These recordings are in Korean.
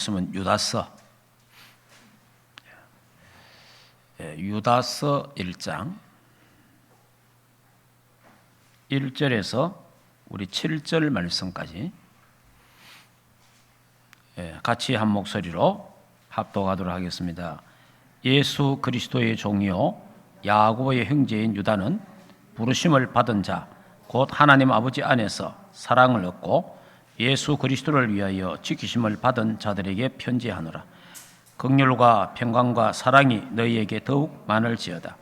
말씀은 유다서, 유다서 1장 1절에서 우리 7절 말씀까지 같이 한 목소리로 합독하도록 하겠습니다. 예수 그리스도의 종이요 야고보의 형제인 유다는 부르심을 받은 자 곧 하나님 아버지 안에서 사랑을 얻고 예수 그리스도를 위하여 지키심을 받은 자들에게 편지하노라. 긍휼과 평강과 사랑이 너희에게 더욱 많을지어다.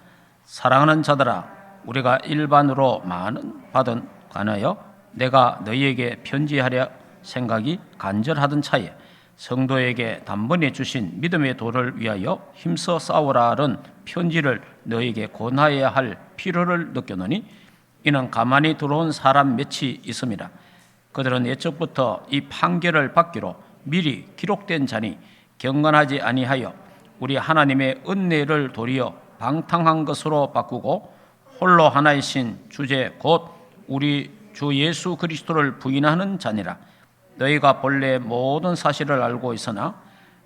사랑하는 자들아, 우리가 일반으로 많은 받은 관하여 내가 너희에게 편지하려 생각이 간절하던 차에 성도에게 단번에 주신 믿음의 도를 위하여 힘써 싸우라는 편지를 너희에게 권하여야 할 필요를 느꼈노니 이는 가만히 들어온 사람 몇이 있음이라. 그들은 예적부터 이 판결을 받기로 미리 기록된 자니 경건하지 아니하여 우리 하나님의 은혜를 도리어 방탕한 것으로 바꾸고 홀로 하나이신 주제 곧 우리 주 예수 그리스도를 부인하는 자니라. 너희가 본래 모든 사실을 알고 있으나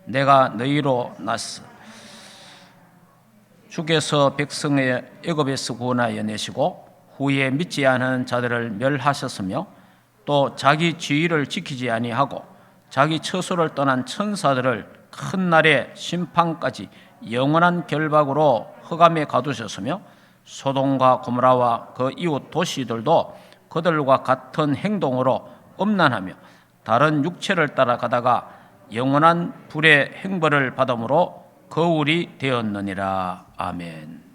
내가 너희로 났어 주께서 백성의 애굽에서 구원하여 내시고 후에 믿지 않은 자들을 멸하셨으며 또 자기 지위를 지키지 아니하고 자기 처소를 떠난 천사들을 큰 날의 심판까지 영원한 결박으로 흑암에 가두셨으며 소돔과 고모라와 그 이웃 도시들도 그들과 같은 행동으로 음란하며 다른 육체를 따라가다가 영원한 불의 행벌을 받음으로 거울이 되었느니라. 아멘.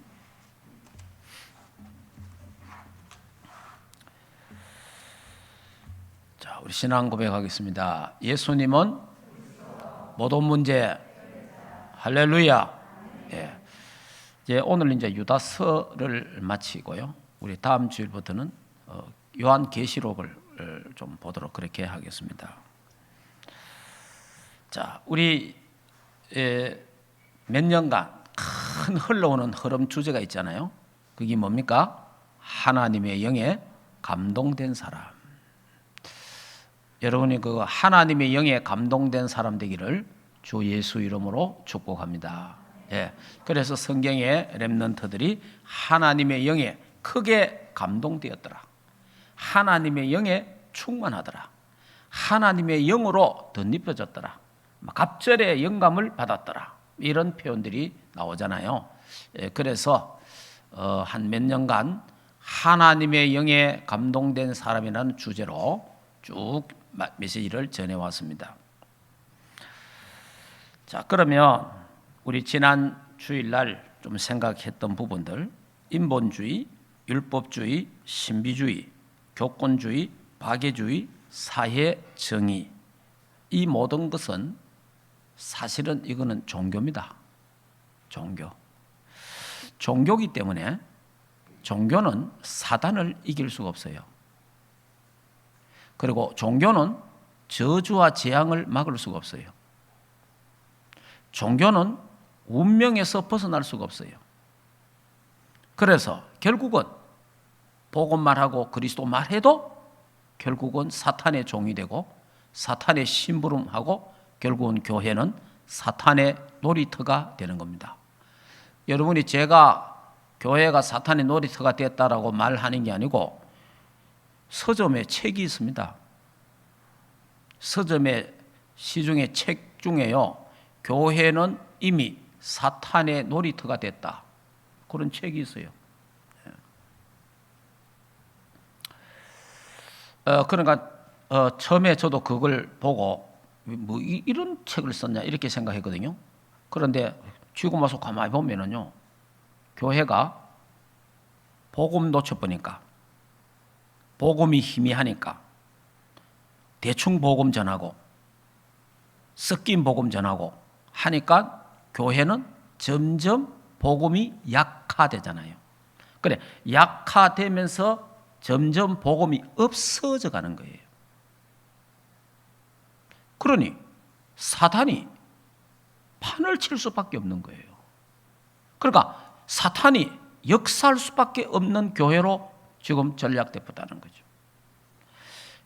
자, 우리 신앙 고백하겠습니다. 예수님은 모든 문제, 할렐루야. 예. 이제 오늘 이제 유다서를 마치고요. 우리 다음 주일부터는 요한계시록을 좀 보도록 그렇게 하겠습니다. 자, 우리 몇 년간 큰 흘러오는 흐름 주제가 있잖아요. 그게 뭡니까? 하나님의 영에 감동된 사람. 여러분이 그 하나님의 영에 감동된 사람 되기를 주 예수 이름으로 축복합니다. 예. 그래서 성경의 렘넌트들이 하나님의 영에 크게 감동되었더라. 하나님의 영에 충만하더라. 하나님의 영으로 덧입혀졌더라. 갑절의 영감을 받았더라. 이런 표현들이 나오잖아요. 예. 그래서 한 몇 년간 하나님의 영에 감동된 사람이라는 주제로 쭉 메시지를 전해왔습니다. 자, 그러면 우리 지난 주일날 좀 생각했던 부분들, 인본주의, 율법주의, 신비주의, 교권주의, 박애주의, 사회정의, 이 모든 것은 사실은 이거는 종교입니다. 종교이기 때문에 종교는 사단을 이길 수가 없어요. 그리고 종교는 저주와 재앙을 막을 수가 없어요. 종교는 운명에서 벗어날 수가 없어요. 그래서 결국은 복음 말하고 그리스도 말해도 결국은 사탄의 종이 되고 사탄의 심부름하고 결국은 교회는 사탄의 놀이터가 되는 겁니다. 여러분이 제가 교회가 사탄의 놀이터가 됐다라고 말하는 게 아니고 서점에 책이 있습니다. 서점에 시중의 책 중에요. 교회는 이미 사탄의 놀이터가 됐다. 그런 책이 있어요. 그러니까 처음에 저도 그걸 보고 뭐 이런 책을 썼냐 이렇게 생각했거든요. 그런데 지금 와서 가만히 보면은요. 교회가 복음 놓쳐보니까 복음이 희미하니까 대충 복음 전하고 섞인 복음 전하고 하니까 교회는 점점 복음이 약화되잖아요. 그래, 약화되면서 점점 복음이 없어져 가는 거예요. 그러니 사탄이 판을 칠 수밖에 없는 거예요. 그러니까 사탄이 역사할 수밖에 없는 교회로 지금 전략되었다는 거죠.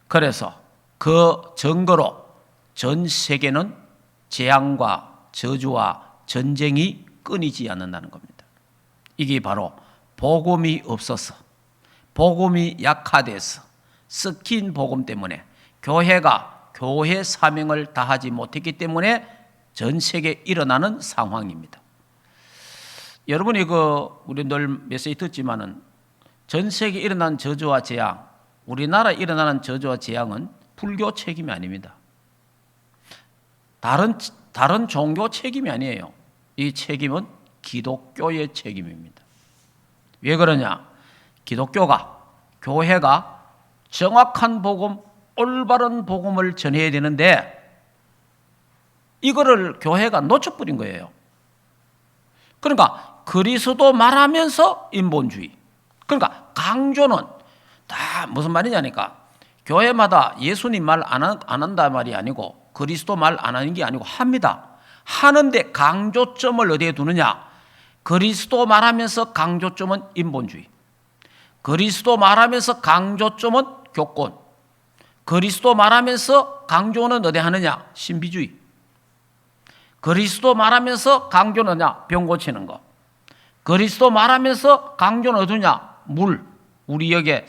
그래서 그 증거로 전 세계는 재앙과 저주와 전쟁이 끊이지 않는다는 겁니다. 이게 바로 복음이 없어서, 복음이 약화돼서 섞인 복음 때문에 교회가 교회 사명을 다하지 못했기 때문에 전 세계에 일어나는 상황입니다. 여러분이 우리 늘 메시지 듣지만은 전 세계에 일어난 저주와 재앙, 우리나라에 일어나는 저주와 재앙은 불교 책임이 아닙니다. 다른 종교 책임이 아니에요. 이 책임은 기독교의 책임입니다. 왜 그러냐? 기독교가, 교회가 정확한 복음, 올바른 복음을 전해야 되는데 이거를 교회가 놓쳐버린 거예요. 그러니까 그리스도 말하면서 인본주의. 그러니까 강조는 다 무슨 말이냐니까 교회마다 예수님 말 안 한다 말이 아니고 그리스도 말 안 하는 게 아니고 합니다. 하는데 강조점을 어디에 두느냐? 그리스도 말하면서 강조점은 인본주의. 그리스도 말하면서 강조점은 교권. 그리스도 말하면서 강조는 어디 하느냐? 신비주의. 그리스도 말하면서 강조는 뭐냐? 병 고치는 거. 그리스도 말하면서 강조는 어디냐? 물. 우리 여기에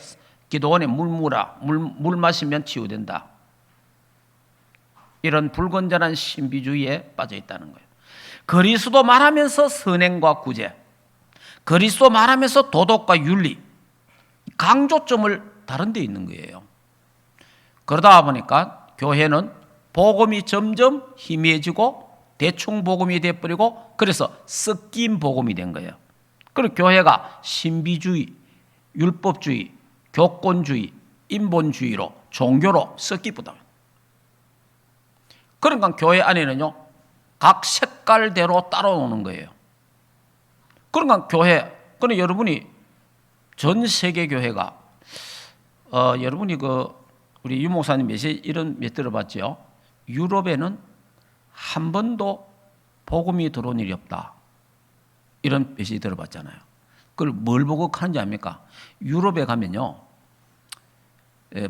기도원에 물 마시면 치유된다. 이런 불건전한 신비주의에 빠져 있다는 거예요. 그리스도 말하면서 선행과 구제, 그리스도 말하면서 도덕과 윤리, 강조점을 다른 데 있는 거예요. 그러다 보니까 교회는 복음이 점점 희미해지고 대충 복음이 되어버리고 그래서 섞인 복음이 된 거예요. 그리고 교회가 신비주의, 율법주의, 교권주의, 인본주의로 종교로 섞이보다. 그러니까 교회 안에는요 각 색깔대로 따라오는 거예요. 그러니까 그러니까 여러분이 전 세계 교회가 여러분이 우리 유 목사님 이런 몇 들어봤죠? 유럽에는 한 번도 복음이 들어온 일이 없다. 이런 메시지 들어봤잖아요. 그걸 뭘 보고 하는지 압니까? 유럽에 가면요,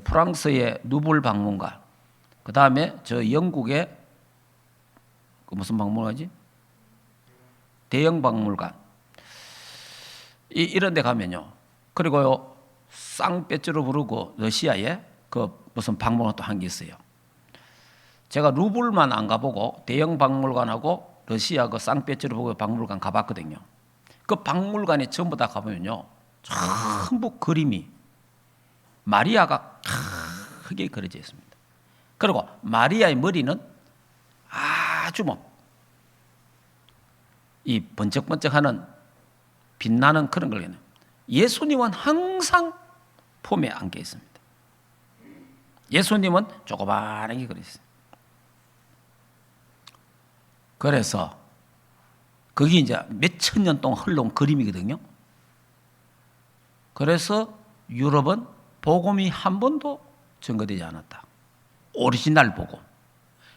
프랑스의 누볼 박물관, 그 다음에 저 영국의 무슨 박물관이지? 대영 박물관. 이런 데 가면요. 그리고요, 쌍배째로 부르고 러시아에 무슨 박물관 또 한 게 있어요. 제가 루블만 안 가보고 대영 박물관하고 러시아 쌍배째로 보고 박물관 가봤거든요. 그 박물관에 전부 다 가보면요, 전부 그림이 마리아가 크게 그려져 있습니다. 그리고 마리아의 머리는 아주 이 번쩍번쩍하는 빛나는 그런 걸 해요. 예수님은 항상 폼에 안겨 있습니다. 예수님은 조그마하게 그려 있어요. 그래서 그게 이제 몇천 년 동안 흘러온 그림이거든요. 그래서 유럽은 복음이 한 번도 증거되지 않았다. 오리지널 복음.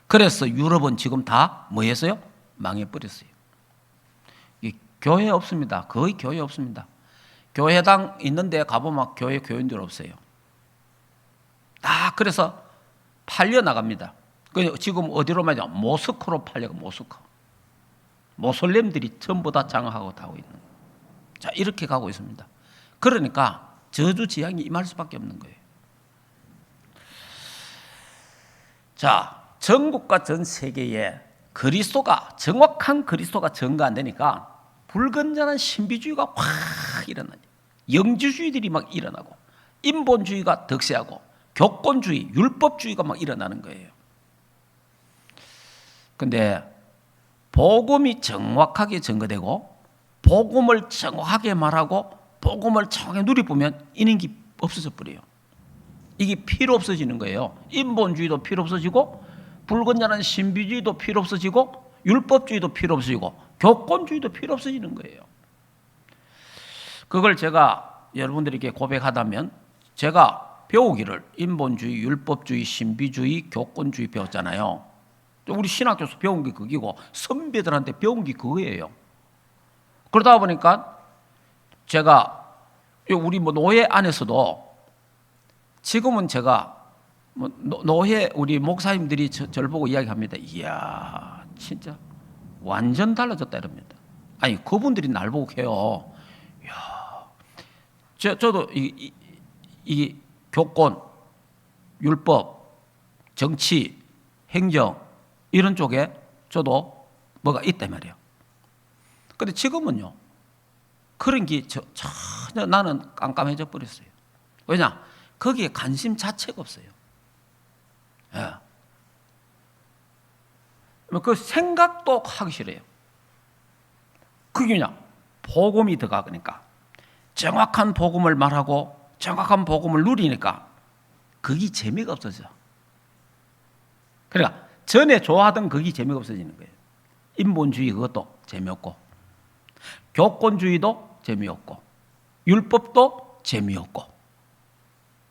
그래서 유럽은 지금 다 뭐 했어요? 망해버렸어요. 교회 없습니다. 거의 교회 없습니다. 교회당 있는데 가보면 교회 교인들 없어요. 다 그래서 팔려 나갑니다. 지금 어디로 말이냐? 모스크로 팔려가 모스크. 모슬렘들이 전부 다 장악하고 다 하고 있는 거예요. 자, 이렇게 가고 있습니다. 그러니까 저주 지향이 임할 수밖에 없는 거예요. 자, 전국과 전 세계에 정확한 그리스도가 전가 안 되니까 불건전한 신비주의가 확 일어나요. 영지주의들이 막 일어나고 인본주의가 득세하고 교권주의, 율법주의가 막 일어나는 거예요. 근데 복음이 정확하게 증거되고 복음을 정확하게 말하고 복음을 정확하게 누려보면 이런 게 없어져 버려요. 이게 필요 없어지는 거예요. 인본주의도 필요 없어지고 불건전한 신비주의도 필요 없어지고 율법주의도 필요 없어지고 교권주의도 필요 없어지는 거예요. 그걸 제가 여러분들에게 고백하다면 제가 배우기를 인본주의, 율법주의, 신비주의, 교권주의 배웠잖아요. 우리 신학교에서 배운 게 그기고 선배들한테 배운 게 그거예요. 그러다 보니까 제가 우리 노예 안에서도 지금은 제가 노예 우리 목사님들이 저를 보고 이야기합니다. 이야, 진짜 완전 달라졌다 이럽니다. 아니 그분들이 날 보고 해요. 야, 저도 이 교권, 율법, 정치, 행정 이런 쪽에 저도 뭐가 있단 말이에요. 근데 지금은요 그런 게 전혀 나는 깜깜해져 버렸어요. 왜냐? 거기에 관심 자체가 없어요. 예. 그 생각도 하기 싫어요. 그게 뭐냐? 복음이 들어가니까 정확한 복음을 말하고 정확한 복음을 누리니까 그게 재미가 없어져. 그러니까 전에 좋아하던 그게 재미가 없어지는 거예요. 인본주의 그것도 재미없고 교권주의도 재미없고 율법도 재미없고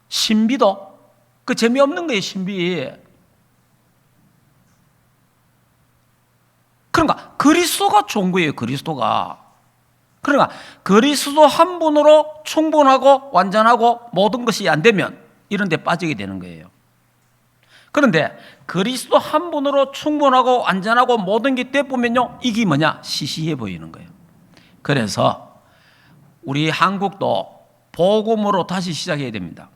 신비도 그 재미없는 거예요. 신비. 그러니까 그리스도가 좋은 거예요. 그리스도가. 그러니까 그리스도 한 분으로 충분하고 완전하고 모든 것이 안 되면 이런 데 빠지게 되는 거예요. 그런데 그리스도 한 분으로 충분하고 완전하고 모든 게 되보면요 이게 뭐냐? 시시해 보이는 거예요. 그래서 우리 한국도 복음으로 다시 시작해야 됩니다.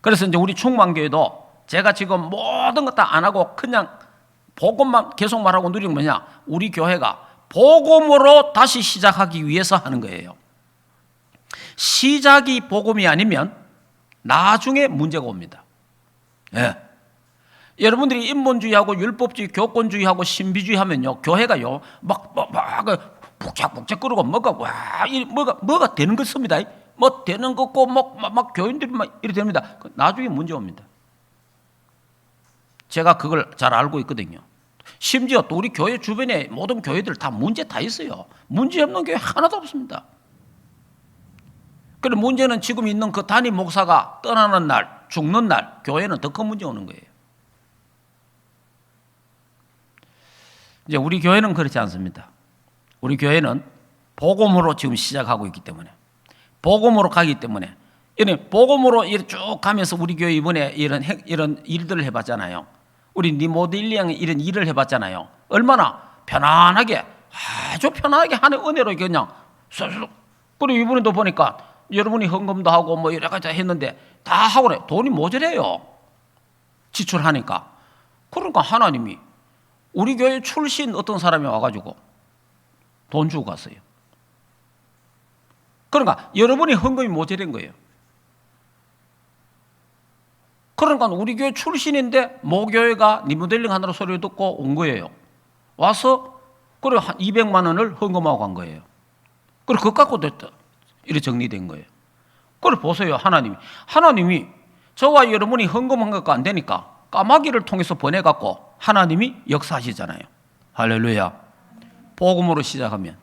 그래서 이제 우리 충만교회도 제가 지금 모든 것 다 안 하고 그냥 복음만 계속 말하고 누리는 뭐냐? 우리 교회가 복음으로 다시 시작하기 위해서 하는 거예요. 시작이 복음이 아니면 나중에 문제가 옵니다. 예. 여러분들이 인본주의하고 율법주의, 교권주의하고 신비주의 하면요, 교회가요, 막 북적북적 끓고 뭐가 되는 것 씁니다. 뭐 되는 거고 막 교인들이 막 이렇게 됩니다. 나중에 문제 옵니다. 제가 그걸 잘 알고 있거든요. 심지어 또 우리 교회 주변에 모든 교회들 다 문제 다 있어요. 문제 없는 교회 하나도 없습니다. 그런데 문제는 지금 있는 그 담임 목사가 떠나는 날, 죽는 날, 교회는 더 큰 문제 오는 거예요. 이제 우리 교회는 그렇지 않습니다. 우리 교회는 복음으로 지금 시작하고 있기 때문에, 복음으로 가기 때문에, 이런 복음으로 쭉 가면서 우리 교회 이번에 이런 일들을 해봤잖아요. 우리 리모델링 이런 일을 해봤잖아요. 얼마나 편안하게, 아주 편안하게 하는 은혜로 그냥 쏙쏙. 그리고 이번에도 보니까 여러분이 헌금도 하고 뭐 여러 가지 했는데 다 하고 돈이 모자라요. 지출하니까. 그러니까 하나님이 우리 교회 출신 어떤 사람이 와가지고 돈 주고 갔어요. 그러니까 여러분이 헌금이 모자란 거예요. 그러니까 우리 교회 출신인데 모교회가 리모델링 하느라 소리를 듣고 온 거예요. 와서 그리고 한 200만 원을 헌금하고 간 거예요. 그리고 그거 갖고 됐다. 이렇게 정리된 거예요. 그걸 보세요. 하나님이 저와 여러분이 헌금한 것과 안 되니까 까마귀를 통해서 보내갖고 하나님이 역사하시잖아요. 할렐루야. 복음으로 시작하면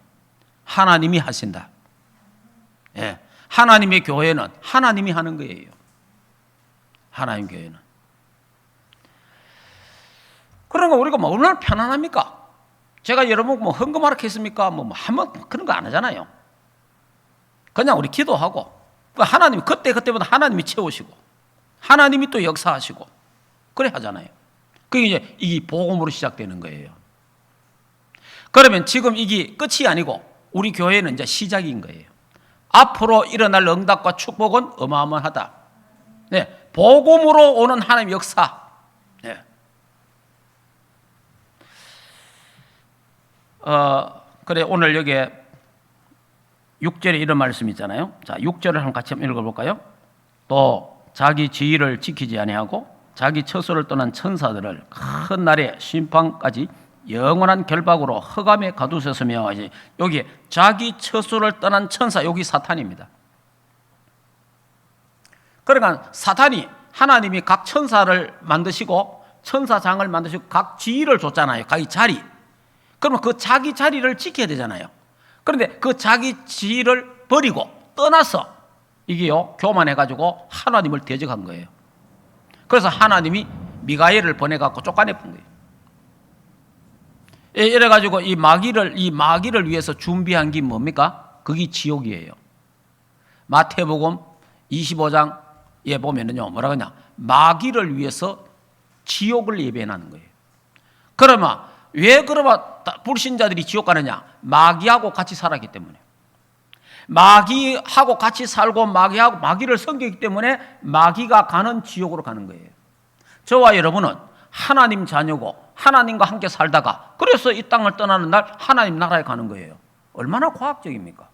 하나님이 하신다. 예. 하나님의 교회는 하나님이 하는 거예요. 하나님 교회는. 그러니까 우리가 뭐 얼마나 편안합니까? 제가 여러분 뭐 헌금하라 했습니까? 뭐 한번 그런 거 안 하잖아요. 그냥 우리 기도하고 하나님 그때마다 하나님이 채우시고 하나님이 또 역사하시고 그래 하잖아요. 그게 이제 이 복음으로 시작되는 거예요. 그러면 지금 이게 끝이 아니고 우리 교회는 이제 시작인 거예요. 앞으로 일어날 응답과 축복은 어마어마하다. 네, 복음으로 오는 하나님의 역사. 네. 그래 오늘 여기에 6절에 이런 말씀이 있잖아요. 자, 6절을 한번 같이 한번 읽어볼까요? 또 자기 지위를 지키지 아니하고 자기 처소를 떠난 천사들을 큰 날의 심판까지 영원한 결박으로 흑암에 가두셨으며, 여기 자기 처소를 떠난 천사, 여기 사탄입니다. 그러니까 사탄이 하나님이 각 천사를 만드시고 천사장을 만드시고 각 지위를 줬잖아요. 자기 자리. 그러면 그 자기 자리를 지켜야 되잖아요. 그런데 그 자기 지위를 버리고 떠나서 이게요 교만해가지고 하나님을 대적한 거예요. 그래서 하나님이 미가엘을 보내갖고 쫓아내본 거예요. 이래가지고 이 마귀를 위해서 준비한 게 뭡니까? 그게 지옥이에요. 마태복음 25장에 보면은요 뭐라 그러냐? 마귀를 위해서 지옥을 예배하는 거예요. 그러면 왜 그러면 불신자들이 지옥 가느냐? 마귀하고 같이 살았기 때문에. 마귀하고 같이 살고 마귀를 섬기기 때문에 마귀가 가는 지옥으로 가는 거예요. 저와 여러분은 하나님 자녀고 하나님과 함께 살다가 그래서 이 땅을 떠나는 날 하나님 나라에 가는 거예요. 얼마나 과학적입니까?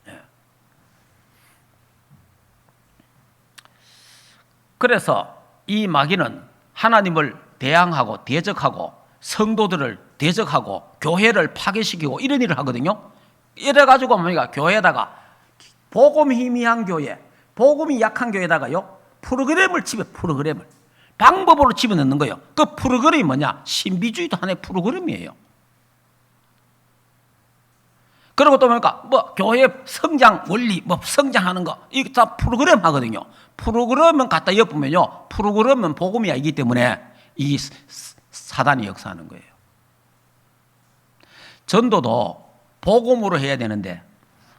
네. 그래서 이 마귀는 하나님을 대항하고 대적하고 성도들을 대적하고 교회를 파괴시키고 이런 일을 하거든요. 이래가지고 뭡니까? 교회에다가 복음 희미한 교회, 복음이 약한 교회에다가요 프로그램을 방법으로 집어넣는 거예요. 그 프로그램이 뭐냐? 신비주의도 하나의 프로그램이에요. 그리고 또 뭡니까? 교회 성장 원리, 성장하는 거, 이거 다 프로그램 하거든요. 프로그램은 갖다 엿보면요, 프로그램은 복음이 아니기 때문에 이 사단이 역사하는 거예요. 전도도 복음으로 해야 되는데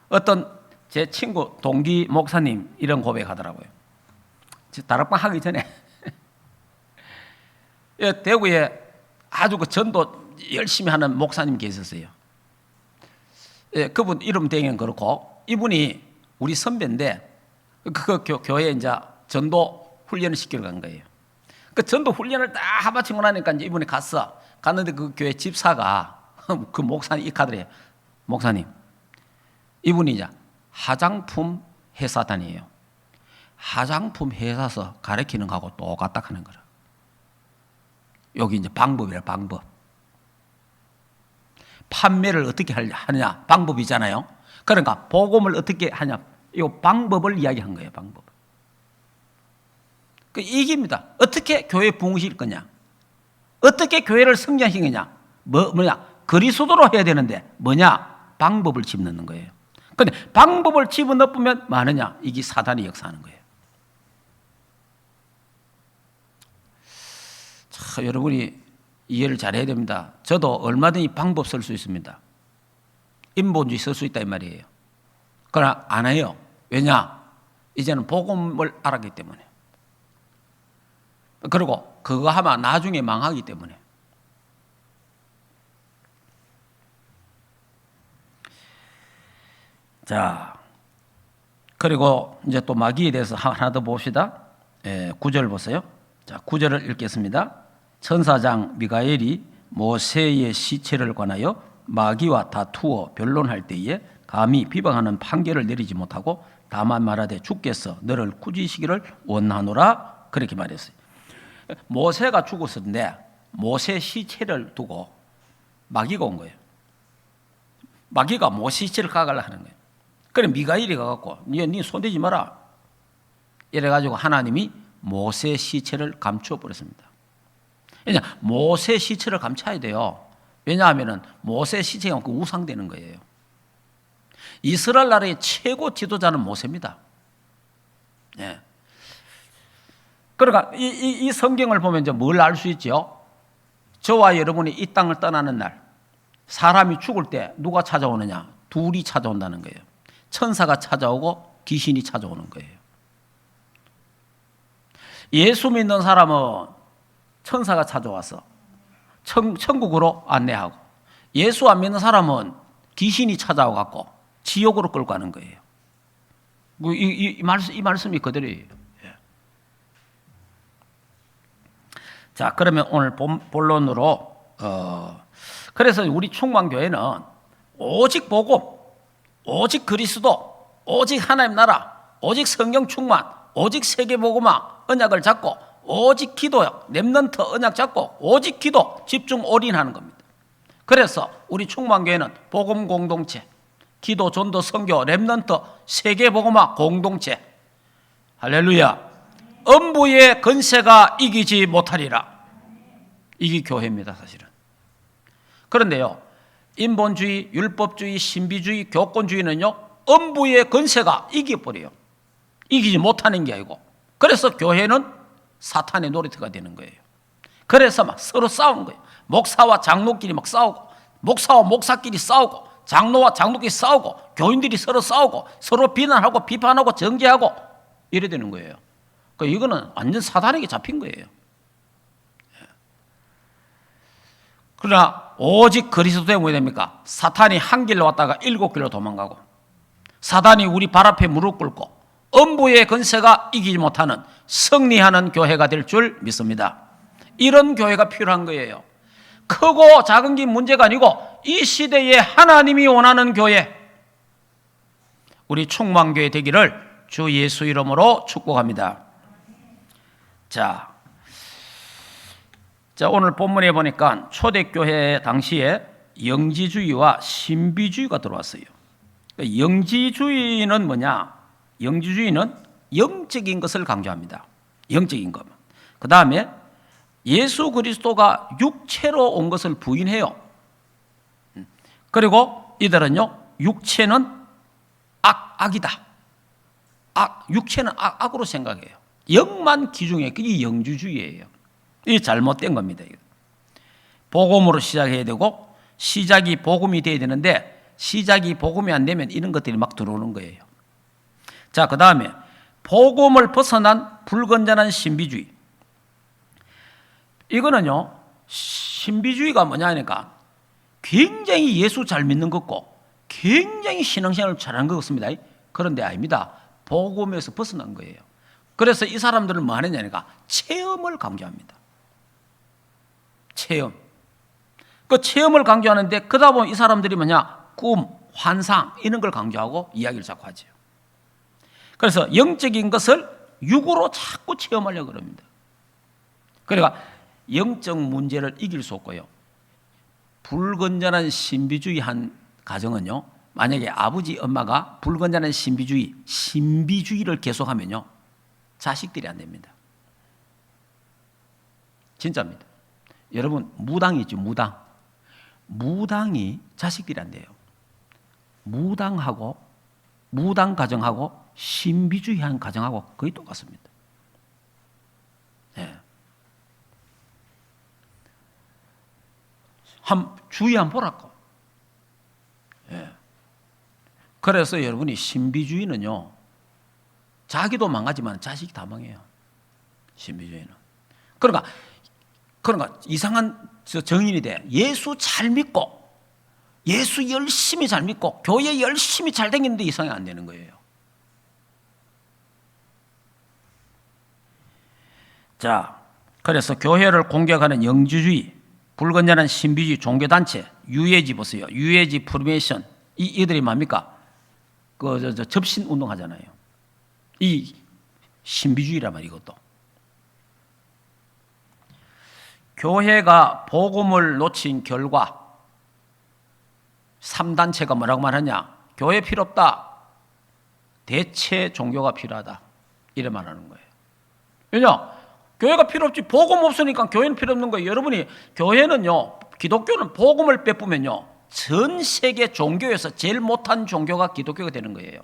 어떤 제 친구 동기 목사님 이런 고백하더라고요. 다락방 하기 전에 대구에 아주 그 전도 열심히 하는 목사님 계셨어요. 그분 이름 대행은 그렇고 이분이 우리 선배인데 그 교회에 이제 전도 훈련을 시키러 간 거예요. 그 전도 훈련을 딱 하마치고 나니까 이제 이분이 갔는데 그 교회 집사가 그 목사님 이 카드래요. 목사님, 이분이 이제 화장품 회사 다니에요. 화장품 회사에서 가르치는 거하고 똑같다 하는 거라. 여기 이제 방법이라 방법. 판매를 어떻게 하느냐 방법이잖아요. 그러니까 복음을 어떻게 하냐 이 방법을 이야기한 거예요. 방법. 그 이깁니다. 어떻게 교회 부흥시킬 거냐? 어떻게 교회를 성장시키느냐? 뭐냐? 그리스도로 해야 되는데 뭐냐? 방법을 집어넣는 거예요. 그런데 방법을 집어넣으면 많으냐? 이게 사단이 역사하는 거예요. 자, 여러분이 이해를 잘해야 됩니다. 저도 얼마든지 방법 쓸 수 있습니다. 인본주의 쓸 수 있다 이 말이에요. 그러나 안 해요. 왜냐? 이제는 복음을 알았기 때문에. 그리고 그거 하면 나중에 망하기 때문에. 자, 그리고 이제 또 마귀에 대해서 하나 더 봅시다. 9절 보세요. 자, 9절을 읽겠습니다. 천사장 미가엘이 모세의 시체를 관하여 마귀와 다투어 변론할 때에 감히 비방하는 판결을 내리지 못하고 다만 말하되 주께서 너를 꾸짖으시기를 원하노라 그렇게 말했어요. 모세가 죽었었는데 모세 시체를 두고 마귀가 온 거예요. 마귀가 모세 시체를 가가려 하는 거예요. 그래 미가엘이 가갖고 네 손대지 마라 이래가지고 하나님이 모세 시체를 감추어 버렸습니다. 왜냐 모세 시체를 감춰야 돼요. 왜냐하면 모세 시체가 우상되는 거예요. 이스라엘 나라의 최고 지도자는 모세입니다. 예. 그러니까 이 성경을 보면 이제 뭘 알 수 있죠? 저와 여러분이 이 땅을 떠나는 날 사람이 죽을 때 누가 찾아오느냐? 둘이 찾아온다는 거예요. 천사가 찾아오고 귀신이 찾아오는 거예요. 예수 믿는 사람은 천사가 찾아와서 천국으로 안내하고 예수 안 믿는 사람은 귀신이 찾아와갖고 지옥으로 끌고 가는 거예요. 이 말씀이 그대로예요. 자, 그러면 오늘 본론으로 그래서 우리 충만교회는 오직 복음, 오직 그리스도, 오직 하나님 나라, 오직 성령 충만, 오직 세계복음화 언약을 잡고 오직 기도요, 렘넌트 언약 잡고 오직 기도 집중 올인하는 겁니다. 그래서 우리 충만교회는 복음 공동체, 기도, 전도, 선교, 렘넌트, 세계복음화 공동체. 할렐루야. 음부의 권세가 이기지 못하리라. 이게 교회입니다, 사실은. 그런데요, 인본주의, 율법주의, 신비주의, 교권주의는요, 음부의 권세가 이겨버려요. 이기지 못하는 게 아니고. 그래서 교회는 사탄의 놀이터가 되는 거예요. 그래서 막 서로 싸우는 거예요. 목사와 장로끼리 막 싸우고, 목사와 목사끼리 싸우고, 장로와 장로끼리 싸우고, 교인들이 서로 싸우고, 서로 비난하고, 비판하고, 정죄하고, 이래 되는 거예요. 이거는 완전 사단에게 잡힌 거예요. 그러나 오직 그리스도에 뭐가 됩니까? 사탄이 한 길로 왔다가 7길로 도망가고, 사단이 우리 발 앞에 무릎 꿇고 음부의 권세가 이기지 못하는 승리하는 교회가 될 줄 믿습니다. 이런 교회가 필요한 거예요. 크고 작은 게 문제가 아니고 이 시대에 하나님이 원하는 교회, 우리 충만교회 되기를 주 예수 이름으로 축복합니다. 자, 오늘 본문에 보니까 초대교회 당시에 영지주의와 신비주의가 들어왔어요. 영지주의는 뭐냐? 영지주의는 영적인 것을 강조합니다. 영적인 것. 그 다음에 예수 그리스도가 육체로 온 것을 부인해요. 그리고 이들은요, 육체는 악이다. 육체는 악으로 생각해요. 영만 기중해. 그게 영주주의예요. 이게 잘못된 겁니다. 복음으로 시작해야 되고, 시작이 복음이 돼야 되는데, 시작이 복음이 안 되면 이런 것들이 막 들어오는 거예요. 자, 그 다음에 복음을 벗어난 불건전한 신비주의. 이거는요, 신비주의가 뭐냐니까 굉장히 예수 잘 믿는 것고 굉장히 신앙생활을 잘하는 것 같습니다. 그런데 아닙니다. 복음에서 벗어난 거예요. 그래서 이 사람들은 뭐 하느냐니까 체험을 강조합니다. 체험. 그 체험을 강조하는데 그러다 보면 이 사람들이 뭐냐, 꿈, 환상 이런 걸 강조하고 이야기를 자꾸 하죠. 그래서 영적인 것을 육으로 자꾸 체험하려고 합니다. 그러니까 영적 문제를 이길 수 없고요. 불건전한 신비주의 한 가정은요, 만약에 아버지 엄마가 불건전한 신비주의를 계속하면요, 자식들이 안 됩니다. 진짜입니다. 여러분, 무당이 있죠. 무당이 자식들이 안 돼요. 무당 가정하고 신비주의한 가정하고 거의 똑같습니다. 네. 주의 한번 보라고. 네. 그래서 여러분이 신비주의는요, 자기도 망하지만 자식이 다 망해요. 신비주의는. 그러니까 이상한 정인이 돼. 예수 잘 믿고, 예수 열심히 잘 믿고, 교회 열심히 잘 다니는데 이상이 안 되는 거예요. 자, 그래서 교회를 공격하는 영주주의, 불건전한 신비주의, 종교단체, 유해지 보세요. 유해지 프리메이션. 이들이 뭡니까? 접신 운동 하잖아요. 이 신비주의란 말이에요, 이것도. 교회가 복음을 놓친 결과 3단체가 뭐라고 말하냐? 교회 필요 없다. 대체 종교가 필요하다. 이래 말하는 거예요. 왜냐? 교회가 필요 없지. 복음 없으니까 교회는 필요 없는 거예요. 여러분이 교회는요, 기독교는 복음을 빼쁘면요, 전 세계 종교에서 제일 못한 종교가 기독교가 되는 거예요.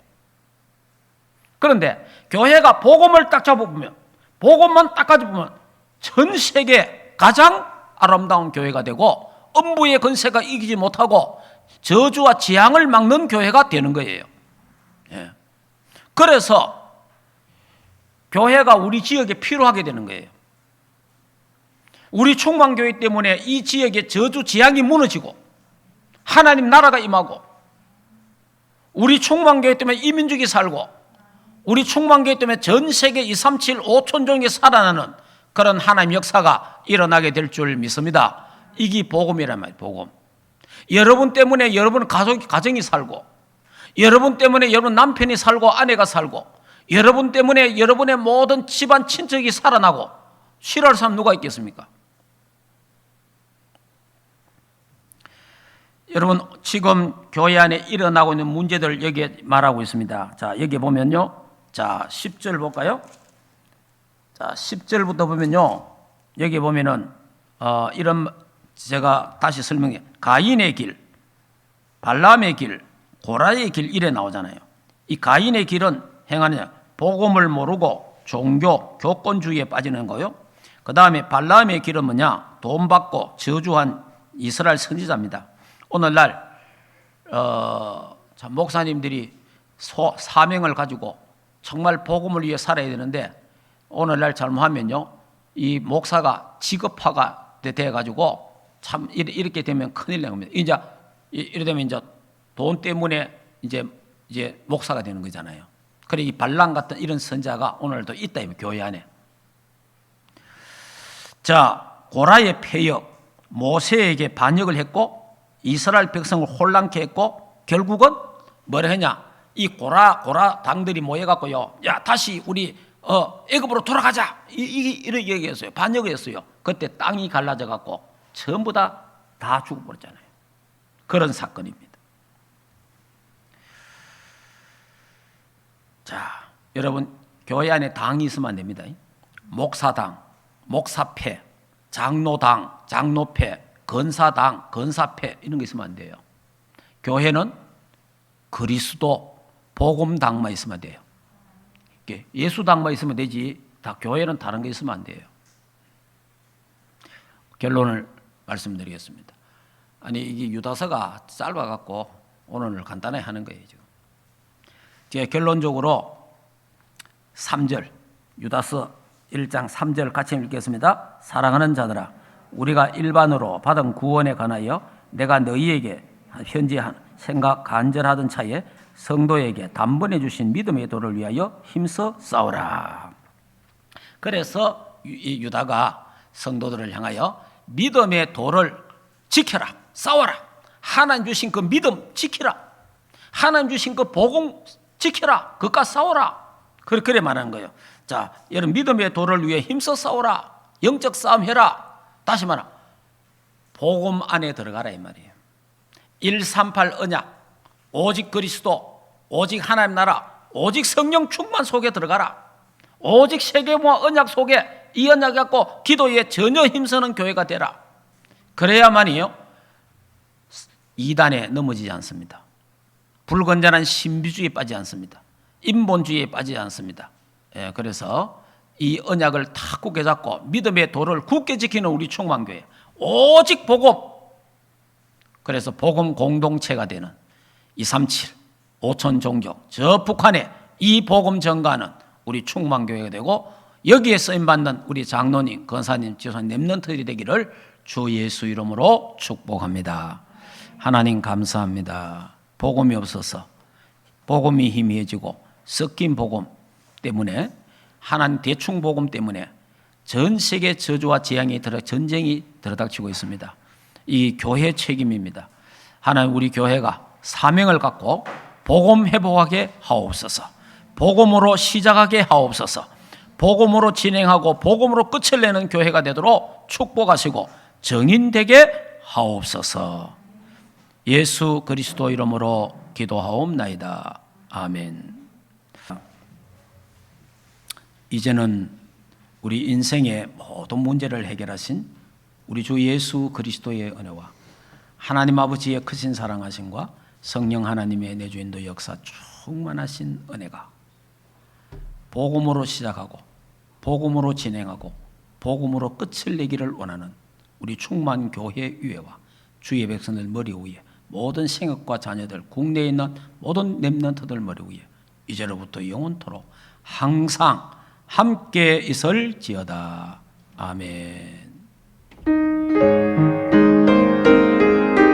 그런데 교회가 복음을 딱 잡아보면, 복음만 딱 가져보면 전 세계 가장 아름다운 교회가 되고 음부의 권세가 이기지 못하고 저주와 재앙을 막는 교회가 되는 거예요. 예. 그래서 교회가 우리 지역에 필요하게 되는 거예요. 우리 충만교회 때문에 이 지역의 저주 재앙이 무너지고 하나님 나라가 임하고, 우리 충만교회 때문에 이민족이 살고, 우리 충만교회 때문에 전 세계 237 5천종이 살아나는 그런 하나님 역사가 일어나게 될 줄 믿습니다. 이게 복음이란 말이에요. 복음. 여러분 때문에 여러분 가정이 살고, 여러분 때문에 여러분 남편이 살고 아내가 살고, 여러분 때문에 여러분의 모든 집안 친척이 살아나고, 싫어할 사람 누가 있겠습니까? 여러분, 지금 교회 안에 일어나고 있는 문제들 여기에 말하고 있습니다. 자, 여기 보면요. 자, 10절 볼까요? 자, 10절부터 보면요. 여기 보면은, 이런, 제가 다시 설명해. 가인의 길, 발람의 길, 고라의 길, 이래 나오잖아요. 이 가인의 길은 행하느냐? 복음을 모르고 종교, 교권주의에 빠지는 거요. 그 다음에 발람의 길은 뭐냐? 돈 받고 저주한 이스라엘 선지자입니다. 오늘날, 목사님들이 사명을 가지고 정말 복음을 위해 살아야 되는데, 오늘날 잘못하면요, 이 목사가 직업화가 돼가지고 참 이렇게 되면 큰일 납니다. 이제 이래 되면 이제 돈 때문에 이제 목사가 되는 거잖아요. 그래 이 발람 같은 이런 선자가 오늘도 있다 이 교회 안에. 자, 고라의 폐역, 모세에게 반역을 했고 이스라엘 백성을 혼란케 했고 결국은 뭐라 했냐? 이 고라 당들이 모여갖고요. 야, 다시 우리 애굽으로 돌아가자. 이렇게 얘기했어요. 반역을 했어요. 그때 땅이 갈라져 갖고 전부 다 죽어버렸잖아요. 그런 사건입니다. 자, 여러분 교회 안에 당이 있으면 안 됩니다. 목사당, 목사패, 장로당, 장로패, 건사당, 건사패 이런 게 있으면 안 돼요. 교회는 그리스도 복음당만 있으면 돼요. 예수당만 있으면 되지 다 교회는 다른 게 있으면 안 돼요. 결론을 말씀드리겠습니다. 아니 이게 유다서가 짧아갖고 오늘 간단히 하는 거예요. 지금 결론적으로 3절 유다서 1장 3절 같이 읽겠습니다. 사랑하는 자들아 우리가 일반으로 받은 구원에 관하여 내가 너희에게 현재 생각 간절하던 차에 성도에게 단번에 주신 믿음의 도를 위하여 힘써 싸우라. 그래서 이 유다가 성도들을 향하여 믿음의 도를 지켜라, 싸워라. 하나님 주신 그 믿음 지키라. 하나님 주신 그 복음 지켜라. 그것과 싸워라. 그래 말하는 거예요. 자, 여러분 믿음의 도를 위해 힘써 싸워라. 영적 싸움 해라. 다시 말하 복음 안에 들어가라 이 말이에요. 138 언약, 오직 그리스도, 오직 하나님 나라, 오직 성령 충만 속에 들어가라. 오직 세계와 언약 속에 이 언약 갖고 기도에 전혀 힘쓰는 교회가 되라. 그래야만이요 이단에 넘어지지 않습니다. 불건전한 신비주의에 빠지지 않습니다. 인본주의에 빠지지 않습니다. 예, 그래서 이 언약을 다 굳게 잡고 믿음의 도를 굳게 지키는 우리 충만교회 오직 복음, 그래서 복음 공동체가 되는 237 5천 종교 저 북한에 이 복음 전가는 우리 충만교회가 되고 여기에 쓰임받는 우리 장로님, 권사님, 지도사님 렘넌트들이 되기를 주 예수 이름으로 축복합니다. 하나님 감사합니다. 복음이 없어서 복음이 희미해지고 섞인 복음 때문에 하나님 대충 복음 때문에 전 세계 저주와 재앙이 전쟁이 들어닥치고 있습니다. 이 교회 책임입니다. 하나님 우리 교회가 사명을 갖고 복음 회복하게 하옵소서. 복음으로 시작하게 하옵소서. 복음으로 진행하고 복음으로 끝을 내는 교회가 되도록 축복하시고 정인되게 하옵소서. 예수 그리스도 이름으로 기도하옵나이다. 아멘. 이제는 우리 인생의 모든 문제를 해결하신 우리 주 예수 그리스도의 은혜와 하나님 아버지의 크신 사랑하심과 성령 하나님의 내주인도 역사 충만하신 은혜가 복음으로 시작하고 복음으로 진행하고 복음으로 끝을 내기를 원하는 우리 충만 교회 위에와 주의 백성들 머리 위에 모든 생업과 자녀들 국내에 있는 모든 렘넌트들 머리 위에 이제로부터 영원토록 항상 함께 있을지어다. 아멘.